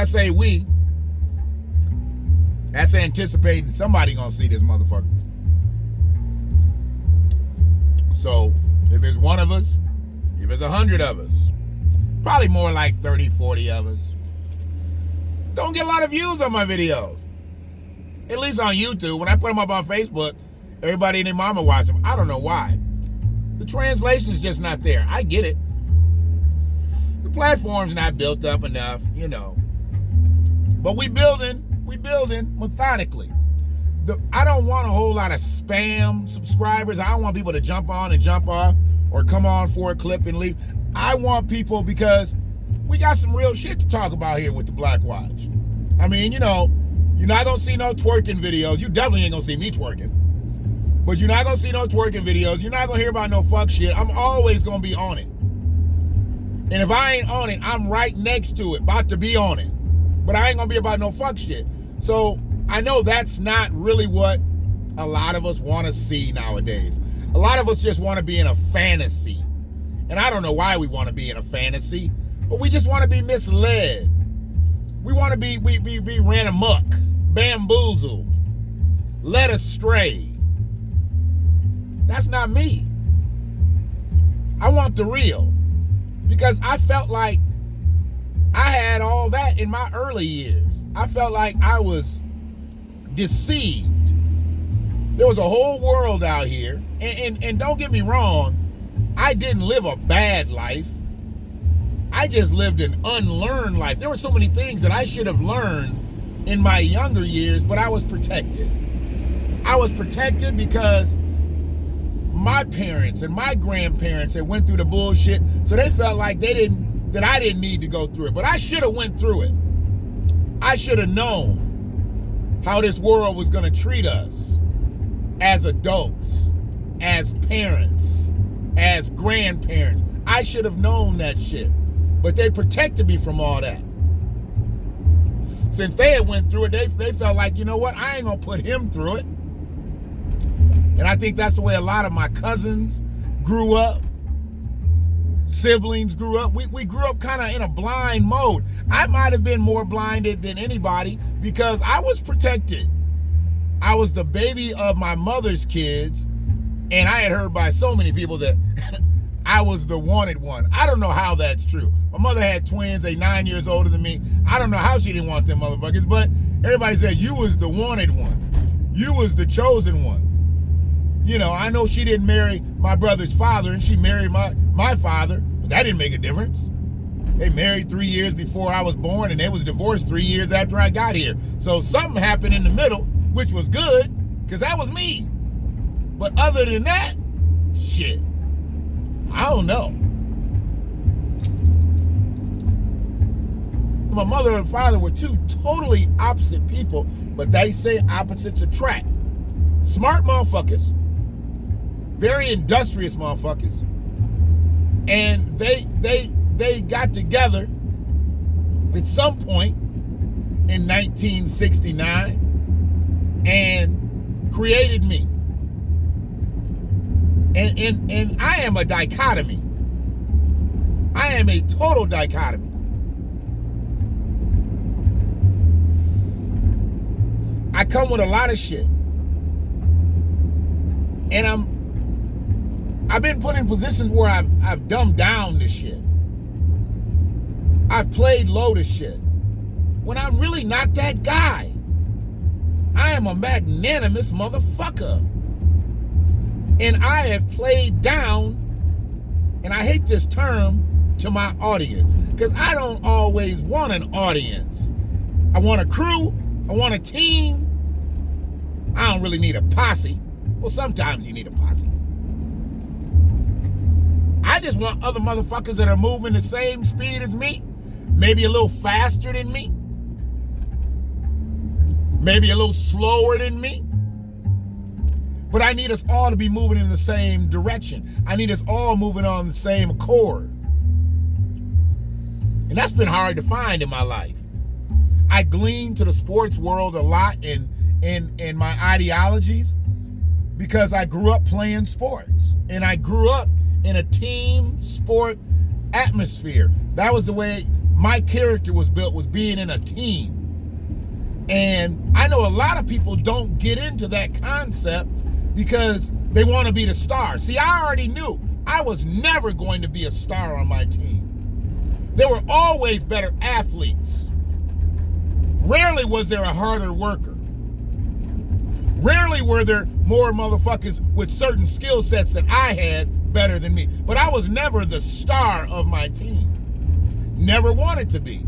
say we, that's anticipating somebody gonna see this motherfucker. So if it's one of us, if it's 100 of us, probably more like 30, 40 of us, don't get a lot of views on my videos. At least on YouTube. When I put them up on Facebook, everybody and their mama watch them. I don't know why. The translation is just not there. I get it. The platform's not built up enough, you know. But we building methodically. I don't want a whole lot of spam subscribers. I don't want people to jump on and jump off or come on for a clip and leave. I want people, because we got some real shit to talk about here with the Black Watch. I mean, you know, you're not gonna see no twerking videos. You definitely ain't gonna see me twerking. But you're not gonna see no twerking videos. You're not gonna hear about no fuck shit. I'm always gonna be on it. And if I ain't on it, I'm right next to it, about to be on it. But I ain't gonna be about no fuck shit. So I know that's not really what a lot of us want to see nowadays. A lot of us just want to be in a fantasy. And I don't know why we want to be in a fantasy, but we just want to be misled. We want to be ran amok, bamboozled, led astray. That's not me. I want the real, because I felt like I had all that in my early years. I felt like I was deceived. There was a whole world out here, and don't get me wrong, I didn't live a bad life. I just lived an unlearned life. There were so many things that I should have learned in my younger years, but I was protected. I was protected because my parents and my grandparents had went through the bullshit, so they felt like that I didn't need to go through it. But I should have went through it. I should have known how this world was going to treat us as adults, as parents, as grandparents. I should have known that shit. But they protected me from all that. Since they had went through it, they felt like, you know what, I ain't going to put him through it. And I think that's the way a lot of my cousins grew up. Siblings grew up. We grew up kind of in a blind mode. I might have been more blinded than anybody because I was protected. I was the baby of my mother's kids, and I had heard by so many people that I was the wanted one. I don't know how that's true. My mother had twins, they 9 years older than me. I don't know how she didn't want them motherfuckers, but everybody said you was the wanted one. You was the chosen one. You know, I know she didn't marry my brother's father, and she married my father, but that didn't make a difference. They married 3 years before I was born, and they was divorced 3 years after I got here. So something happened in the middle, which was good, because that was me. But other than that, shit, I don't know. My mother and father were two totally opposite people, but they say opposites attract. Smart motherfuckers. Very industrious motherfuckers. And they got together at some point in 1969 and created me. And I am a dichotomy. I am a total dichotomy. I come with a lot of shit. And I've been put in positions where I've dumbed down this shit. I've played low to shit. When I'm really not that guy. I am a magnanimous motherfucker. And I have played down, and I hate this term, to my audience. Because I don't always want an audience. I want a crew. I want a team. I don't really need a posse. Well, sometimes you need a posse. I just want other motherfuckers that are moving the same speed as me. Maybe a little faster than me. Maybe a little slower than me. But I need us all to be moving in the same direction. I need us all moving on the same accord. And that's been hard to find in my life. I glean to the sports world a lot in my ideologies because I grew up playing sports. And I grew up in a team sport atmosphere. That was the way my character was built was being in a team. And I know a lot of people don't get into that concept because they want to be the star. See, I already knew I was never going to be a star on my team. There were always better athletes. Rarely was there a harder worker. Rarely were there more motherfuckers with certain skill sets that I had better than me. But I was never the star of my team. Never wanted to be.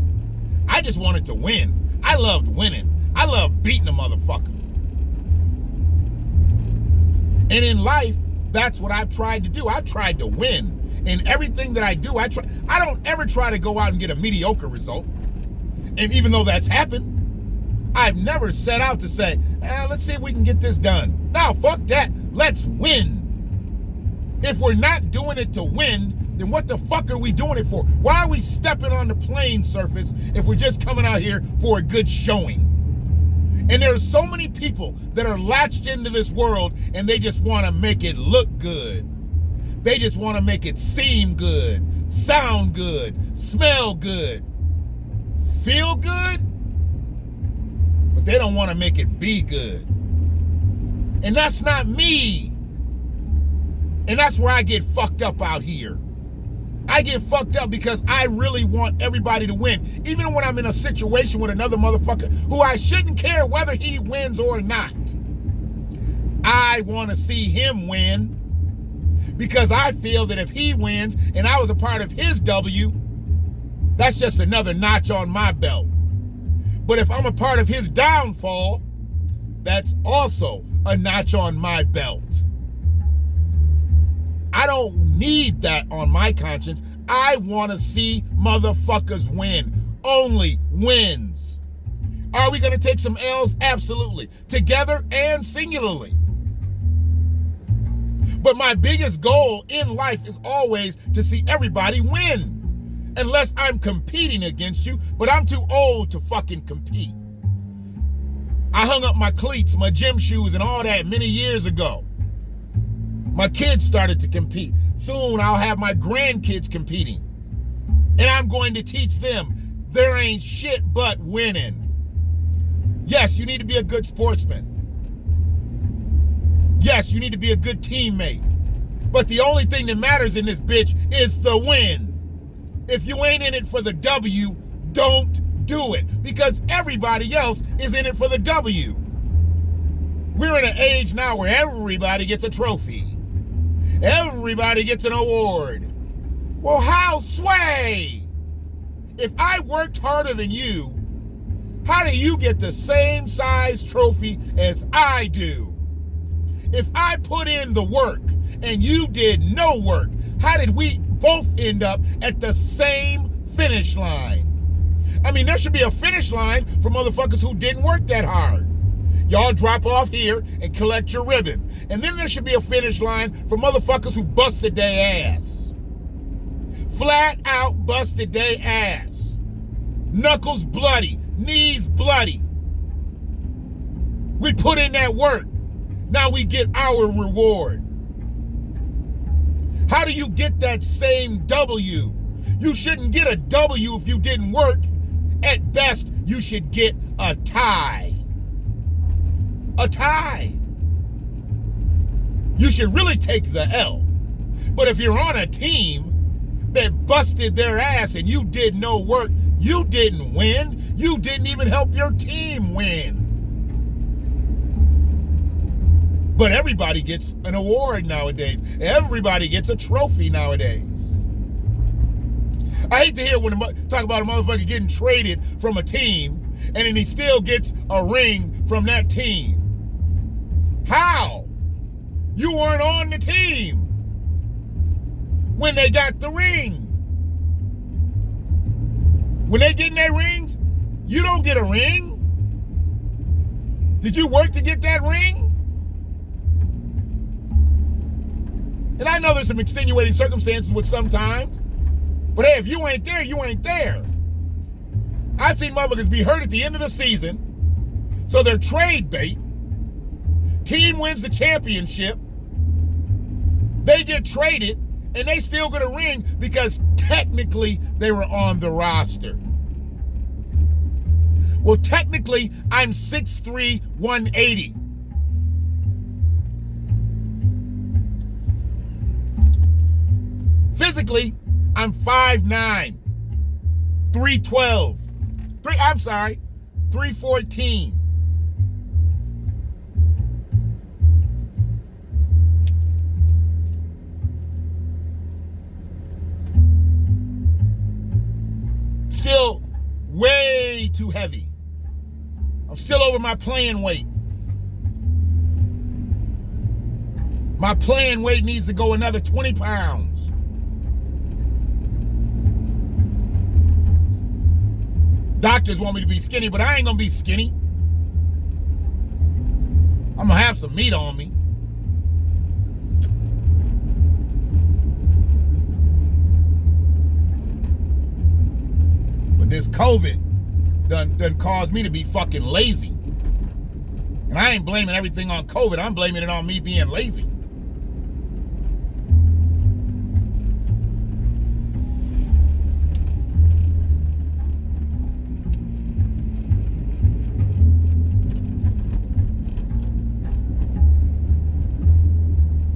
I just wanted to win. I loved winning. I loved beating a motherfucker. And in life, that's what I've tried to do. I've tried to win. In everything that I do, I don't ever try to go out and get a mediocre result. And even though that's happened, I've never set out to say, let's see if we can get this done. No, fuck that. Let's win. If we're not doing it to win, then what the fuck are we doing it for? Why are we stepping on the playing surface if we're just coming out here for a good showing? And there are so many people that are latched into this world and they just want to make it look good. They just want to make it seem good, sound good, smell good, feel good, but they don't want to make it be good. And that's not me. And that's where I get fucked up out here. I get fucked up because I really want everybody to win. Even when I'm in a situation with another motherfucker who I shouldn't care whether he wins or not. I want to see him win because I feel that if he wins and I was a part of his W, that's just another notch on my belt. But if I'm a part of his downfall, that's also a notch on my belt. I don't need that on my conscience. I want to see motherfuckers win. Only wins. Are we going to take some L's? Absolutely. Together and singularly. But my biggest goal in life is always to see everybody win. Unless I'm competing against you, but I'm too old to fucking compete. I hung up my cleats, my gym shoes, and all that many years ago. My kids started to compete. Soon I'll have my grandkids competing. And I'm going to teach them there ain't shit but winning. Yes, you need to be a good sportsman. Yes, you need to be a good teammate. But the only thing that matters in this bitch is the win. If you ain't in it for the W, don't do it. Because everybody else is in it for the W. We're in an age now where everybody gets a trophy. Everybody gets an award. Well, how sway? If I worked harder than you, how do you get the same size trophy as I do? If I put in the work and you did no work, how did we both end up at the same finish line? I mean, there should be a finish line for motherfuckers who didn't work that hard. Y'all drop off here and collect your ribbon. And then there should be a finish line for motherfuckers who busted their ass. Flat out busted their ass. Knuckles bloody, knees bloody. We put in that work. Now we get our reward. How do you get that same W? You shouldn't get a W if you didn't work. At best, you should get a tie. A tie. You should really take the L. But if you're on a team that busted their ass and you did no work, you didn't win. You didn't even help your team win. But everybody gets an award nowadays. Everybody gets a trophy nowadays. I hate to hear when talk about a motherfucker getting traded from a team and then he still gets a ring from that team. How? You weren't on the team when they got the ring. When they getting their rings, you don't get a ring. Did you work to get that ring? And I know there's some extenuating circumstances with sometimes, but hey, if you ain't there, you ain't there. I've seen motherfuckers be hurt at the end of the season, so they're trade bait. Team wins the championship. They get traded, and they still get a ring because technically they were on the roster. Well, technically, I'm 6'3", 180. Physically, I'm 5'9", 312. 314. Still way too heavy. I'm still over my playing weight. My playing weight needs to go another 20 pounds. Doctors want me to be skinny, but I ain't gonna be skinny. I'm gonna have some meat on me. But this COVID done caused me to be fucking lazy. And I ain't blaming everything on COVID. I'm blaming it on me being lazy.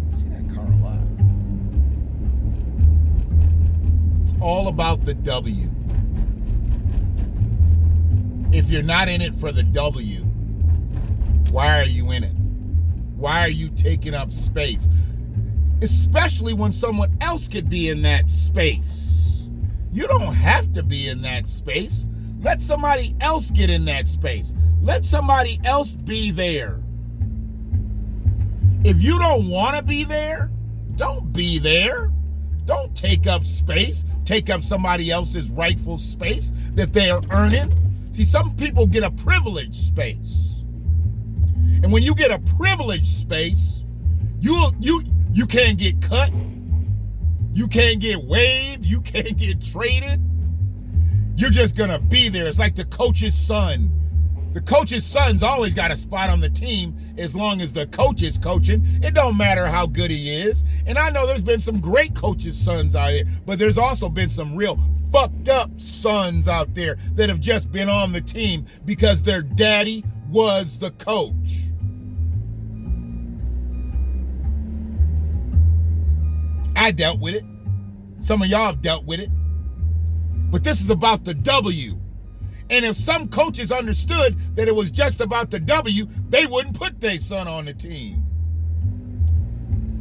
See that car a lot. It's all about the W. If you're not in it for the W, why are you in it? Why are you taking up space? Especially when someone else could be in that space. You don't have to be in that space. Let somebody else get in that space. Let somebody else be there. If you don't want to be there, don't be there. Don't take up space. Take up somebody else's rightful space that they are earning. See, some people get a privileged space. And when you get a privileged space, you can't get cut. You can't get waived. You can't get traded. You're just going to be there. It's like the coach's son. The coach's son's always got a spot on the team as long as the coach is coaching. It don't matter how good he is. And I know there's been some great coaches' sons out here, but there's also been some real fucked up sons out there that have just been on the team because their daddy was the coach. I dealt with it. Some of y'all have dealt with it. But this is about the W. And if some coaches understood that it was just about the W, they wouldn't put their son on the team.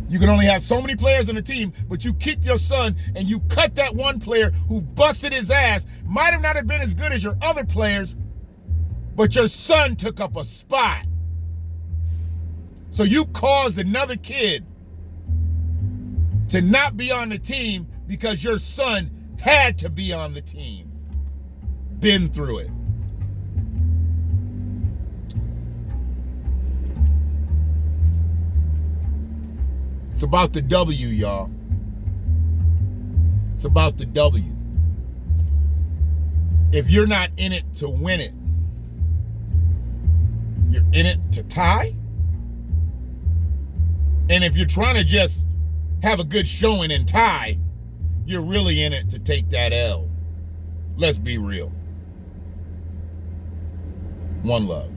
You can only have so many players on the team, but you keep your son and you cut that one player who busted his ass. Might have not have been as good as your other players, but your son took up a spot. So you caused another kid to not be on the team because your son had to be on the team. Been through it. It's about the W, y'all. It's about the W. If you're not in it to win it, you're in it to tie. And if you're trying to just have a good showing and tie, you're really in it to take that L. Let's be real. One love.